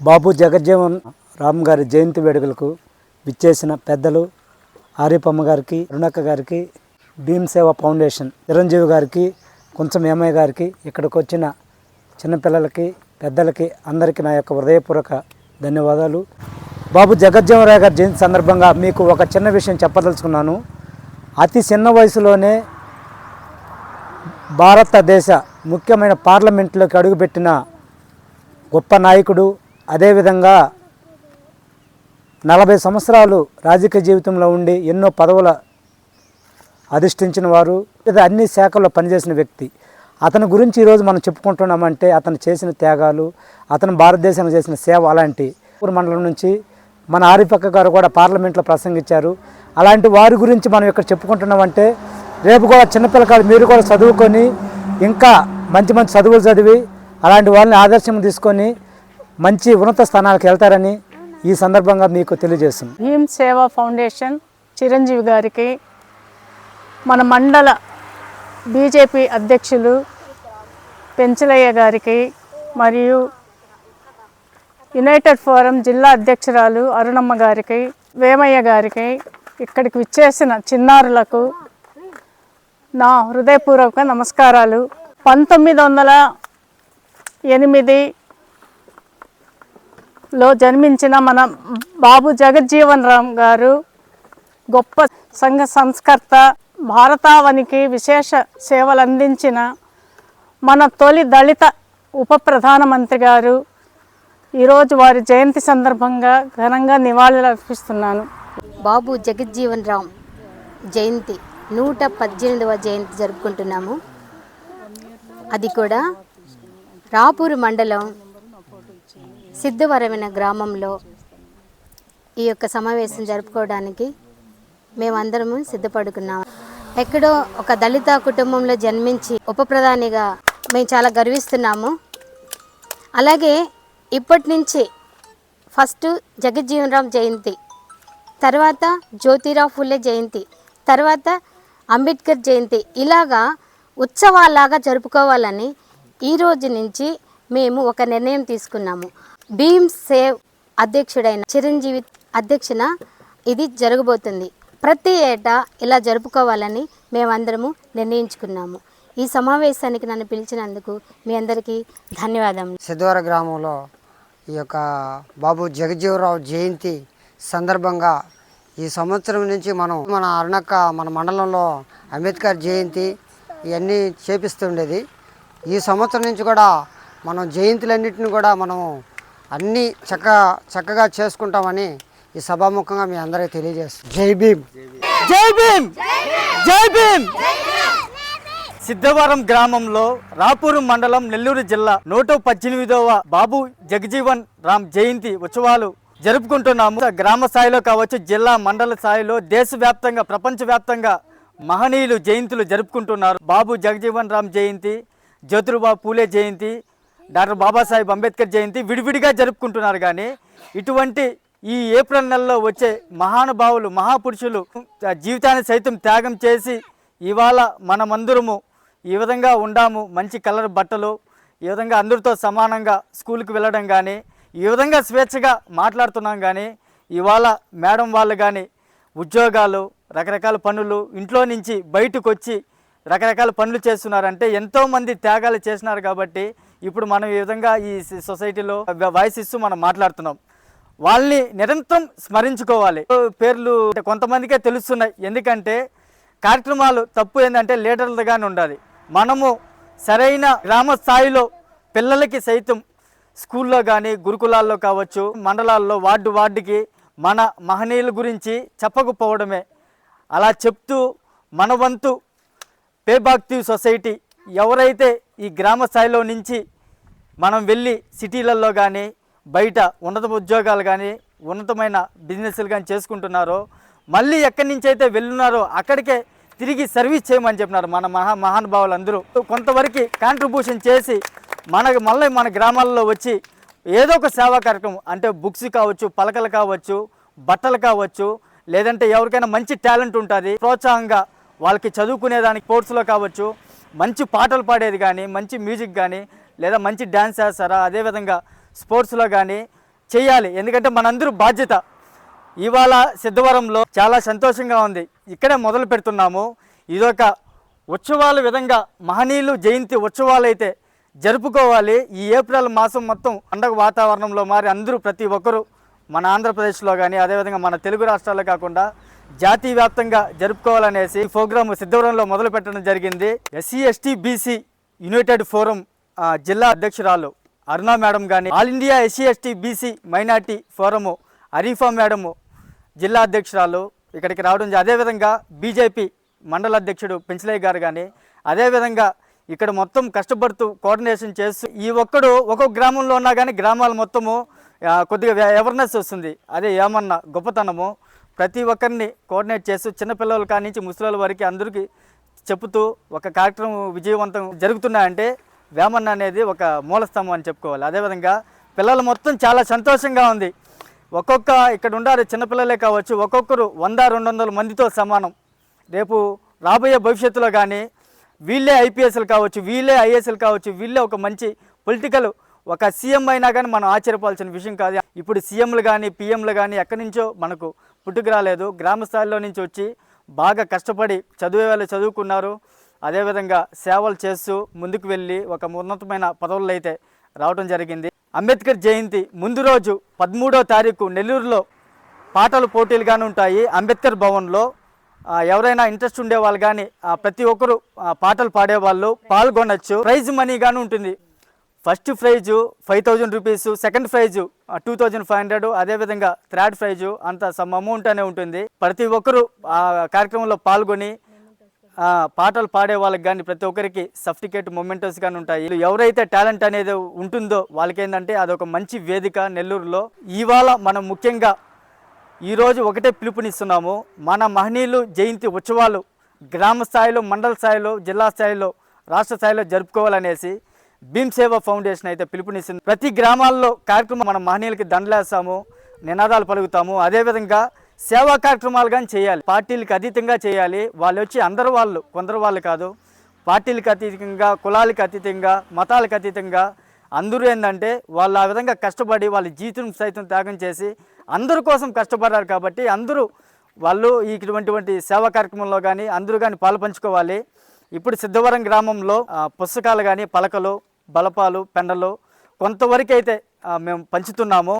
బాబు జగజ్జీవన్ రామ్ గారి జయంతి వేడుకలకు విచ్చేసిన పెద్దలు ఆరిపమ్మ గారికి, అరుణక్క గారికి, భీమ్ సేవ ఫౌండేషన్ చిరంజీవి గారికి, కొంచెం ఏమయ్య గారికి, ఇక్కడికి వచ్చిన చిన్నపిల్లలకి, పెద్దలకి అందరికీ నా యొక్క హృదయపూర్వక ధన్యవాదాలు. బాబు జగజ్జీవన్ రామ్ గారి జయంతి సందర్భంగా మీకు ఒక చిన్న విషయం చెప్పదలుచుకున్నాను. అతి చిన్న వయసులోనే భారతదేశ ముఖ్యమైన పార్లమెంట్లోకి అడుగుపెట్టిన గొప్ప నాయకుడు. అదేవిధంగా 40 సంవత్సరాలు రాజకీయ జీవితంలో ఉండి ఎన్నో పదవుల అధిష్ఠించిన వారు, అన్ని శాఖల్లో పనిచేసిన వ్యక్తి. అతని గురించి ఈరోజు మనం చెప్పుకుంటున్నామంటే అతను చేసిన త్యాగాలు, అతను భారతదేశానికి చేసిన సేవ అలాంటి. మండలం నుంచి మన ఆరిపక్క గారు కూడా పార్లమెంట్లో ప్రసంగించారు. అలాంటి వారి గురించి మనం ఇక్కడ చెప్పుకుంటున్నామంటే రేపు కూడా చిన్నపిల్లకాయలు మీరు కూడా చదువుకొని ఇంకా మంచి మంచి చదువులు చదివి అలాంటి వాళ్ళని ఆదర్శం తీసుకొని మంచి ఉన్నత స్థానాలకు వెళ్తారని ఈ సందర్భంగా మీకు తెలియజేస్తుంది. భీమ్ సేవా ఫౌండేషన్ చిరంజీవి గారికి, మన మండల బీజేపీ అధ్యక్షులు పెంచలయ్య గారికి, మరియు యునైటెడ్ ఫోరం జిల్లా అధ్యక్షురాలు అరుణమ్మ గారికి, వేమయ్య గారికి, ఇక్కడికి విచ్చేసిన చిన్నారులకు నా హృదయపూర్వక నమస్కారాలు. 1908లో జన్మించిన మన బాబు జగజ్జీవన్ రామ్ గారు గొప్ప సంఘ సంస్కర్త, భారతావనికి విశేష సేవలు అందించిన మన తొలి దళిత ఉప ప్రధానమంత్రి గారు. ఈరోజు వారి జయంతి సందర్భంగా ఘనంగా నివాళులు అర్పిస్తున్నాను. బాబు జగజ్జీవన్ రామ్ జయంతి 118వ జయంతి జరుపుకుంటున్నాము. అది కూడా రాపూరు మండలం సిద్ధవరమైన గ్రామంలో ఈ యొక్క సమావేశం జరుపుకోవడానికి మేమందరము సిద్ధపడుకున్నాము. ఎక్కడో ఒక దళిత కుటుంబంలో జన్మించి ఉప ప్రధానిగా మేము చాలా గర్విస్తున్నాము. అలాగే ఇప్పటి నుంచి ఫస్ట్ జగజ్జీవన్ రామ్ జయంతి, తర్వాత జ్యోతిరావు ఫులే జయంతి, తర్వాత అంబేద్కర్ జయంతి, ఇలాగా ఉత్సవాలాగా జరుపుకోవాలని ఈరోజు నుంచి మేము ఒక నిర్ణయం తీసుకున్నాము. భీమ్ సేవ్ అధ్యక్షుడైన చిరంజీవి అధ్యక్షన ఇది జరగబోతుంది. ప్రతి ఏటా ఇలా జరుపుకోవాలని మేమందరము నిర్ణయించుకున్నాము. ఈ సమావేశానికి నన్ను పిలిచినందుకు మీ అందరికీ ధన్యవాదములు. సిద్ధవర గ్రామంలో ఈ యొక్క బాబు జగజ్జీవరావు జయంతి సందర్భంగా ఈ సంవత్సరం నుంచి మన అరుణక్క మన మండలంలో అంబేద్కర్ జయంతి ఇవన్నీ చేపిస్తుండేది. ఈ సంవత్సరం నుంచి కూడా మనం జయంతులన్నింటిని కూడా మనం అన్నీ చక్కగా చేసుకుంటామని ఈ సభాముఖంగా మీ అందరికీ తెలియజేస్తాం. జై భీమ్, జై భీమ్, జై భీమ్. సిద్ధవరం గ్రామంలో రాపూరు మండలం నెల్లూరు జిల్లా 118వ బాబు జగజీవన్ రామ్ జయంతి ఉత్సవాలు జరుపుకుంటున్నాము. గ్రామ స్థాయిలో కావచ్చు, జిల్లా మండల స్థాయిలో, దేశవ్యాప్తంగా, ప్రపంచవ్యాప్తంగా మహనీయులు జయంతులు జరుపుకుంటున్నారు. బాబు జగజీవన్ రామ్ జయంతి, జ్యోతిరావు పూలే జయంతి, డాక్టర్ బాబాసాహెబ్ అంబేద్కర్ జయంతి విడివిడిగా జరుపుకుంటున్నారు. కానీ ఇటువంటి ఈ ఏప్రిల్ నెలలో వచ్చే మహానుభావులు, మహాపురుషులు జీవితాన్ని సైతం త్యాగం చేసి ఇవాళ మనమందరము ఈ విధంగా ఉండాము. మంచి కలర్ బట్టలు, ఈ విధంగా అందరితో సమానంగా స్కూల్కి వెళ్ళడం కానీ, ఈ విధంగా స్వేచ్ఛగా మాట్లాడుతున్నాం. కానీ ఇవాళ మేడం వాళ్ళు కానీ ఉద్యోగాలు, రకరకాల పనులు, ఇంట్లో నుంచి బయటకు వచ్చి రకరకాల పనులు చేస్తున్నారంటే ఎంతోమంది త్యాగాలు చేసినారు. కాబట్టి ఇప్పుడు మనం ఈ విధంగా ఈ సొసైటీలో వాయిస్ ఇస్తూ మనం మాట్లాడుతున్నాం. వాళ్ళని నిరంతరం స్మరించుకోవాలి. పేర్లు కొంతమందికే తెలుస్తున్నాయి. ఎందుకంటే కార్యక్రమాలు తప్పు ఏంటంటే లీడర్లుగానే ఉండాలి. మనము సరైన గ్రామ స్థాయిలో పిల్లలకి సైతం స్కూల్లో కానీ, గురుకులాల్లో కావచ్చు, మండలాల్లో వార్డుకి మన మహనీయుల గురించి చెప్పకపోవడమే. అలా చెప్తూ మన వంతు పేబాక్టివ్ సొసైటీ ఎవరైతే ఈ గ్రామ స్థాయిలో నుంచి మనం వెళ్ళి సిటీలలో కానీ, బయట ఉన్నత ఉద్యోగాలు కానీ, ఉన్నతమైన బిజినెస్లు కానీ చేసుకుంటున్నారో, మళ్ళీ ఎక్కడి నుంచి అయితే వెళ్ళున్నారో అక్కడికే తిరిగి సర్వీస్ చేయమని చెప్పినారు మన మహానుభావులు అందరూ. కొంతవరకు కాంట్రిబ్యూషన్ చేసి మళ్ళీ మన గ్రామాల్లో వచ్చి ఏదో ఒక సేవా కార్యక్రమం, అంటే బుక్స్ కావచ్చు, పలకలు కావచ్చు, బట్టలు కావచ్చు, లేదంటే ఎవరికైనా మంచి టాలెంట్ ఉంటుంది ప్రోత్సాహంగా వాళ్ళకి చదువుకునేదానికి స్పోర్ట్స్లో కావచ్చు, మంచి పాటలు పాడేది కానీ, మంచి మ్యూజిక్ కానీ, లేదా మంచి డ్యాన్స్ చేస్తారా, అదేవిధంగా స్పోర్ట్స్లో కానీ చేయాలి, ఎందుకంటే మనందరూ బాధ్యత. ఇవాళ సిద్ధవరంలో చాలా సంతోషంగా ఉంది. ఇక్కడే మొదలు పెడుతున్నాము. ఇదొక ఉత్సవాల విధంగా మహనీయులు జయంతి ఉత్సవాలు అయితే జరుపుకోవాలి. ఈ ఏప్రిల్ మాసం మొత్తం పండగ వాతావరణంలో మారి అందరూ ప్రతి ఒక్కరూ మన ఆంధ్రప్రదేశ్లో కానీ అదేవిధంగా మన తెలుగు రాష్ట్రాల్లో కాకుండా జాతీయ వ్యాప్తంగా జరుపుకోవాలనేసి ఈ ప్రోగ్రాము సిద్ధవరంలో మొదలు పెట్టడం జరిగింది. SC ST BC United forum జిల్లా అధ్యక్షురాలు అరుణ మేడం కానీ, all India SC ST BC minority forum Arifa madam జిల్లా అధ్యక్షురాలు ఇక్కడికి రావడం. అదేవిధంగా బీజేపీ మండల అధ్యక్షుడు పెంచలయ్య గారు కానీ, అదేవిధంగా ఇక్కడ మొత్తం కష్టపడుతూ కోఆర్డినేషన్ చేస్తూ ఈ ఒక్కొక్క గ్రామంలో ఉన్నా కానీ గ్రామాలు మొత్తము కొద్దిగా అవేర్నెస్ వస్తుంది. అదే ఏమన్నా గొప్పతనము. ప్రతి ఒక్కరిని కోఆర్డినేట్ చేస్తూ చిన్నపిల్లల కాడి నుంచి ముసలి వరకు అందరికీ చెబుతూ ఒక కార్యక్రమం విజయవంతం జరుగుతున్నాయంటే వేమన్న అనేది ఒక మూలస్తంభం అని చెప్పుకోవాలి. అదేవిధంగా పిల్లలు మొత్తం చాలా సంతోషంగా ఉంది. ఒక్కొక్క ఇక్కడ ఉండాలి చిన్నపిల్లలే కావచ్చు, ఒక్కొక్కరు 100-200 మందితో సమానం. రేపు రాబోయే భవిష్యత్తులో కానీ వీళ్ళే ఐపీఎస్లు కావచ్చు, వీళ్ళే ఐఏఎస్లు కావచ్చు, వీళ్ళే ఒక మంచి పొలిటికల్ ఒక సీఎం అయినా కానీ మనం ఆశ్చర్యపోవాల్సిన విషయం కాదు. ఇప్పుడు సీఎంలు కానీ పిఎంలు కానీ ఎక్కడి నుంచో మనకు పుట్టుకు రాలేదు. గ్రామ స్థాయిలో నుంచి వచ్చి బాగా కష్టపడి చదివే వాళ్ళు చదువుకున్నారు. అదేవిధంగా సేవలు చేస్తూ ముందుకు వెళ్ళి ఒక ఉన్నతమైన పదవుల్లో అయితే రావడం జరిగింది. అంబేద్కర్ జయంతి ముందు రోజు 13వ తారీఖు నెల్లూరులో పాటలు పోటీలుగానే ఉంటాయి. అంబేద్కర్ భవన్లో ఎవరైనా ఇంట్రెస్ట్ ఉండేవాళ్ళు కానీ ప్రతి ఒక్కరు పాటలు పాడేవాళ్ళు పాల్గొనవచ్చు. ప్రైజ్ మనీ కానీ ఉంటుంది. First prize 5,000 rupees, second price 2,500, అదేవిధంగా థర్డ్ ప్రైజు అంత సమ్ అమౌంట్ అనే ఉంటుంది. ప్రతి ఒక్కరూ ఆ కార్యక్రమంలో పాల్గొని పాటలు పాడే వాళ్ళకి కానీ ప్రతి ఒక్కరికి సర్టిఫికేట్ మొమెంటోస్ కానీ ఉంటాయి. ఎవరైతే టాలెంట్ అనేది ఉంటుందో వాళ్ళకి ఏంటంటే అదొక మంచి వేదిక నెల్లూరులో. ఇవాళ మనం ముఖ్యంగా ఈరోజు ఒకటే పిలుపునిస్తున్నాము. మన మహనీయులు జయంతి ఉత్సవాలు గ్రామ స్థాయిలో, మండల స్థాయిలో, జిల్లా స్థాయిలో, రాష్ట్ర స్థాయిలో జరుపుకోవాలనేసి భీమ్ సేవా ఫౌండేషన్ అయితే పిలుపునిస్తుంది. ప్రతి గ్రామాల్లో కార్యక్రమం మన మహనీయులకి దండలేస్తాము, నినాదాలు పలుకుతాము. అదేవిధంగా సేవా కార్యక్రమాలు కానీ చేయాలి. పార్టీలకు అతీతంగా చేయాలి. వాళ్ళు వచ్చి అందరు వాళ్ళు, కొందరు వాళ్ళు కాదు, పార్టీలకు అతీతంగా, కులాలకు అతీతంగా, మతాలకు అతీతంగా అందరూ ఏంటంటే వాళ్ళు ఆ విధంగా కష్టపడి వాళ్ళ జీవితం సైతం త్యాగం చేసి అందరి కోసం కష్టపడ్డారు. కాబట్టి అందరూ వాళ్ళు ఇటువంటి సేవా కార్యక్రమంలో కానీ అందరూ కానీ పాలు పంచుకోవాలి. ఇప్పుడు సిద్ధవరం గ్రామంలో పుస్తకాలు కానీ, పలకలు, బలపాలు, పెండలు కొంతవరకు అయితే మేము పంచుతున్నాము.